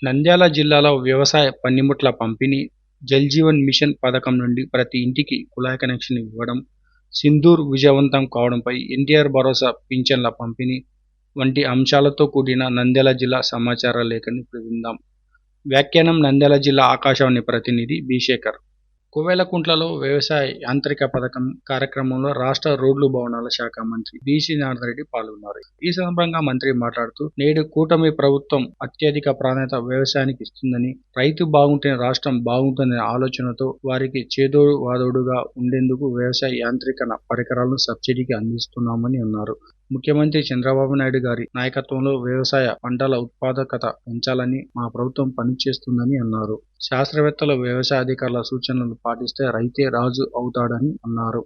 నంద్యాల జిల్లాలో వ్యవసాయ పనిముట్ల పంపిణీ, జల్ జీవన్ మిషన్ పథకం నుండి ప్రతి ఇంటికి కుళాయి కనెక్షన్ ఇవ్వడం, సింధూర్ విజయవంతం కావడంపై ఎన్టీఆర్ భరోసా పింఛన్ల పంపిణీ వంటి అంశాలతో కూడిన నంద్యాల జిల్లా సమాచార లేఖని ఇప్పుడు విందాం. వ్యాఖ్యానం నంద్యాల జిల్లా ఆకాశవాణి ప్రతినిధి బి. శేఖర్. కోవెలకుంట్లలో వ్యవసాయ యాంత్రిక పథకం కార్యక్రమంలో రాష్ట్ర రోడ్లు భవనాల శాఖ మంత్రి బీసీ జనార్దన్ రెడ్డి పాల్గొన్నారు. ఈ సందర్భంగా మంత్రి మాట్లాడుతూ, నేడు కూటమి ప్రభుత్వం అత్యధిక ప్రాధాన్యత వ్యవసాయానికి ఇస్తుందని, రైతు బాగుంటేనే రాష్ట్రం బాగుంటుందనే ఆలోచనతో వారికి చేదోడు వాదోడుగా ఉండేందుకు వ్యవసాయ యాంత్రీకరణ పరికరాలను సబ్సిడీకి అందిస్తున్నామని అన్నారు. ముఖ్యమంత్రి చంద్రబాబు నాయుడు గారి నాయకత్వంలో వ్యవసాయ పంటల ఉత్పాదకత పెంచాలని మా ప్రభుత్వం పనిచేస్తుందని అన్నారు. శాస్త్రవేత్తలు, వ్యవసాయ అధికారుల సూచనలను పాటిస్తే రైతే రాజు అవుతాడని అన్నారు.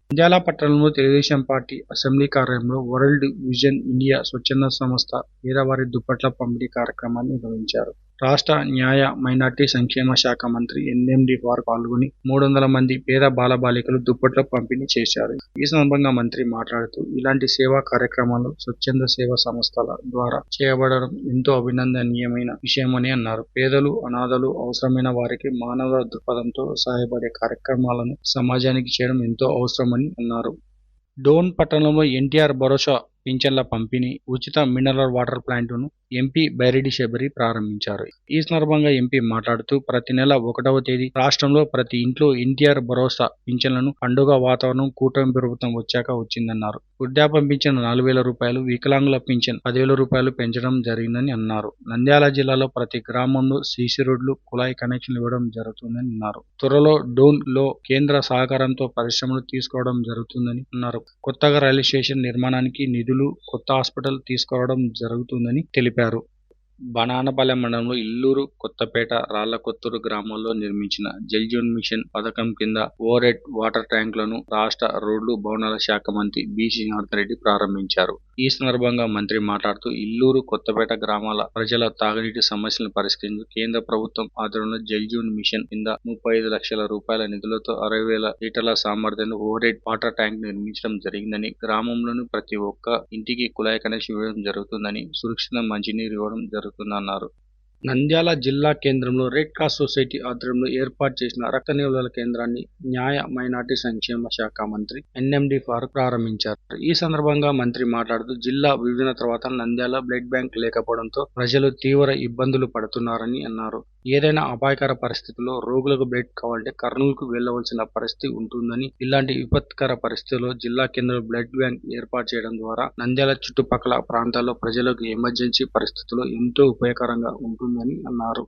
నంద్యాల పట్టణంలో తెలుగుదేశం పార్టీ అసెంబ్లీ కార్యాలయంలో వరల్డ్ విజన్ ఇండియా స్వచ్ఛంద సంస్థ పేదవారి దుప్పట్ల పంపిణీ కార్యక్రమాన్ని నిర్వహించారు. రాష్ట్ర న్యాయ, మైనార్టీ సంక్షేమ శాఖ మంత్రి ఎన్ఎండి ఫారూక్ పాల్గొని 300 మంది పేద బాలబాలికలు దుప్పట్ల పంపిణీ చేశారు. ఈ సందర్భంగా మంత్రి మాట్లాడుతూ, ఇలాంటి సేవా కార్యక్రమాలు స్వచ్ఛంద సేవా సంస్థల ద్వారా చేయబడడం ఎంతో అభినందనీయమైన విషయమని అన్నారు. పేదలు, అనాథలు, అవసరమైన వారికి మానవ దృక్పథంతో సహాయపడే కార్యక్రమాలను సమాజానికి చేయడం ఎంతో అవసరమని అన్నారు. డోన్ పట్టణంలో ఎన్టీఆర్ భరోసా పింఛన్ల పంపిణీ, ఉచిత మినరల్ వాటర్ ప్లాంటును ఎంపీ బైరెడ్డి శబరి ప్రారంభించారు. ఈ సందర్భంగా ఎంపీ మాట్లాడుతూ, ప్రతి నెల 1వ తేదీ రాష్ట్రంలో ప్రతి ఇంట్లో ఎన్టీఆర్ భరోసా పింఛన్లను పండుగ వాతావరణం కూటమి ప్రభుత్వం వచ్చాక వచ్చిందన్నారు. వృద్ధాప్య పింఛన్ 4,000 రూపాయలు, వికలాంగుల పింఛన్ 10,000 రూపాయలు పెంచడం జరిగిందని అన్నారు. నంద్యాల జిల్లాలో ప్రతి గ్రామంలో సీసీ రోడ్లు, కుళాయి కనెక్షన్లు ఇవ్వడం జరుగుతుందని అన్నారు. త్వరలో డోన్ లో కేంద్ర సహకారంతో పరిశ్రమలు తీసుకోవడం జరుగుతుందని అన్నారు. కొత్తగా రైల్వే స్టేషన్ నిర్మాణానికి నిధులు, కొత్త హాస్పిటల్ తీసుకురావడం జరుగుతుందని తెలిపారు. బనానపల్లె మండలంలో ఇల్లూరు, కొత్తపేట, రాళ్లకొత్తూరు గ్రామాల్లో నిర్మించిన జల్ జీవన్ మిషన్ పథకం కింద ఓవర్-హెడ్ వాటర్ ట్యాంకులను రాష్ట్ర రోడ్లు భవనాల శాఖ మంత్రి బీసీ జనార్దన్ రెడ్డి ప్రారంభించారు. ఈ సందర్భంగా మంత్రి మాట్లాడుతూ, ఇల్లూరు, కొత్తపేట గ్రామాల ప్రజల తాగునీటి సమస్యలను పరిష్కరించేందుకు కేంద్ర ప్రభుత్వం ఆధ్వర్యంలో జల్ జీవన్ మిషన్ కింద 35 లక్షల రూపాయల నిధులతో 60,000 లీటర్ల సామర్థ్యంలో ఓవర్-హెడ్ వాటర్ ట్యాంక్ నిర్మించడం జరిగిందని, గ్రామంలోని ప్రతి ఒక్క ఇంటికి కుళాయి కనెక్షన్ ఇవ్వడం జరుగుతుందని, సురక్షిత మంచినీరు ఇవ్వడం జరుగుతుందన్నారు. నంద్యాల జిల్లా కేంద్రంలో రెడ్ క్రాస్ సొసైటీ ఆధ్వర్యంలో ఏర్పాటు చేసిన రక్త నిల్వల కేంద్రాన్ని న్యాయ, మైనార్టీ సంక్షేమ శాఖ మంత్రి ఎన్ఎండి ఫారూక్ ప్రారంభించారు. ఈ సందర్భంగా మంత్రి మాట్లాడుతూ, జిల్లా విభజన తర్వాత నంద్యాల బ్లడ్ బ్యాంక్ లేకపోవడంతో ప్రజలు తీవ్ర ఇబ్బందులు పడుతున్నారని అన్నారు. ఏదైనా అపాయకర పరిస్థితుల్లో రోగులకు బ్లడ్ కావాలంటే కర్నూలుకు వెళ్లవలసిన పరిస్థితి ఉంటుందని, ఇలాంటి విపత్కర పరిస్థితుల్లో జిల్లా కేంద్రంలో బ్లడ్ బ్యాంక్ ఏర్పాటు చేయడం ద్వారా నంద్యాల చుట్టుపక్కల ప్రాంతాల్లో ప్రజలకు ఎమర్జెన్సీ పరిస్థితుల్లో ఎంతో ఉపయోగకరంగా ఉంటుందని అన్నారు.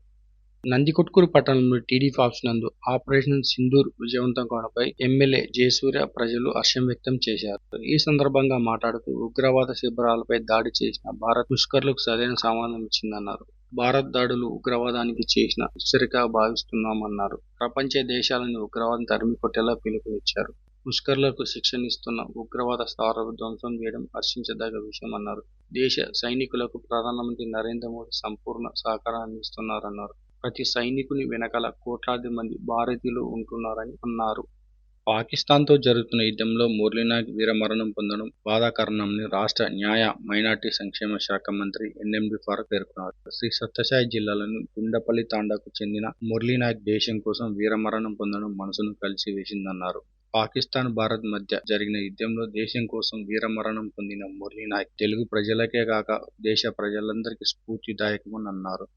నందికొట్కూరు పట్టణంలో టీడీపీ ఆఫీస్ నందు ఆపరేషన్ సింధూర్ విజయవంతం కావడంపై ఎమ్మెల్యే జయసూర్య ప్రజలు హర్షం వ్యక్తం చేశారు. ఈ సందర్భంగా మాట్లాడుతూ, ఉగ్రవాద శిబిరాలపై దాడి చేసిన భారత్ ముష్కర్లకు సరైన సమాధానం ఇచ్చిందన్నారు. భారత్ దాడులు ఉగ్రవాదానికి చేసిన హెచ్చరికగా భావిస్తున్నామన్నారు. ప్రపంచ దేశాలను ఉగ్రవాదం తరిమి కొట్టేలా పిలుపునిచ్చారు. ముష్కర్లకు శిక్షణిస్తున్న ఉగ్రవాద స్థావరాలను ధ్వంసం చేయడం హర్షించదగ్గ విషయమన్నారు. దేశ సైనికులకు ప్రధానమంత్రి నరేంద్ర మోదీ సంపూర్ణ సహకారం అందిస్తున్నారన్నారు. ప్రతి సైనికుని వెనకాల కోట్లాది మంది భారతీయులు ఉంటున్నారని అన్నారు. పాకిస్తాన్తో జరుగుతున్న యుద్ధంలో మురళీనాయక్ వీరమరణం పొందడం బాధాకరమని రాష్ట్ర న్యాయ, మైనార్టీ సంక్షేమ శాఖ మంత్రి ఎన్ఎండి ఫారూక్ పేర్కొన్నారు. శ్రీ సత్యసాయి జిల్లాలోని గుండపల్లి తాండాకు చెందిన మురళీనాయక్ దేశం కోసం వీరమరణం పొందడం మనసును కలిసివేసిందన్నారు. పాకిస్తాన్, భారత్ మధ్య జరిగిన యుద్ధంలో దేశం కోసం వీరమరణం పొందిన మురళీనాయక్ తెలుగు ప్రజలకే కాక దేశ ప్రజలందరికీ స్ఫూర్తిదాయకమని అన్నారు.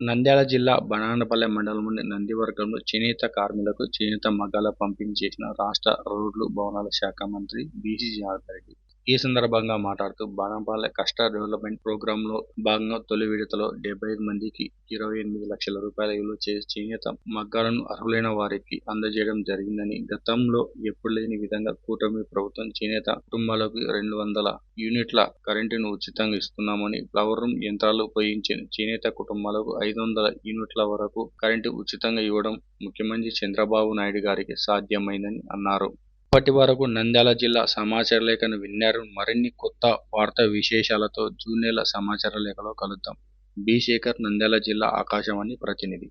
నంద్యాల జిల్లా బనానపల్లె మండలంలోని నందివర్గంలో చేనేత కార్మికులకు చేనేత మగ్గాల పంపిణీ చేసిన రాష్ట్ర రోడ్లు భవనాల శాఖ మంత్రి బీసీ జనార్దన్ రెడ్డి. ఈ సందర్భంగా మాట్లాడుతూ, బనానపల్లె క్లస్టర్ డెవలప్మెంట్ ప్రోగ్రాంలో భాగంగా తొలి విడతలో 75 మందికి 28 లక్షల రూపాయల విలువ చేసే చేనేత మగ్గాలను అర్హులైన వారికి అందజేయడం జరిగిందని, గతంలో ఎప్పుడు లేని విధంగా కూటమి ప్రభుత్వం చేనేత కుటుంబాలకు 200 యూనిట్ల కరెంటును ఉచితంగా ఇస్తున్నామని, ఫ్లవర్ రూమ్ యంత్రాలు ఉపయోగించే చేనేత కుటుంబాలకు 500 యూనిట్ల వరకు కరెంటు ఉచితంగా ఇవ్వడం ముఖ్యమంత్రి చంద్రబాబు నాయుడు గారికి సాధ్యమైందని అన్నారు. ఇప్పటి వరకు నంద్యాల జిల్లా సమాచార లేఖను విన్నారు. మరిన్ని కొత్త వార్తా విశేషాలతో జూన్ నెల సమాచార లేఖలో కలుద్దాం. బి. శేఖర్, నంద్యాల జిల్లా ఆకాశవాణి ప్రతినిధి.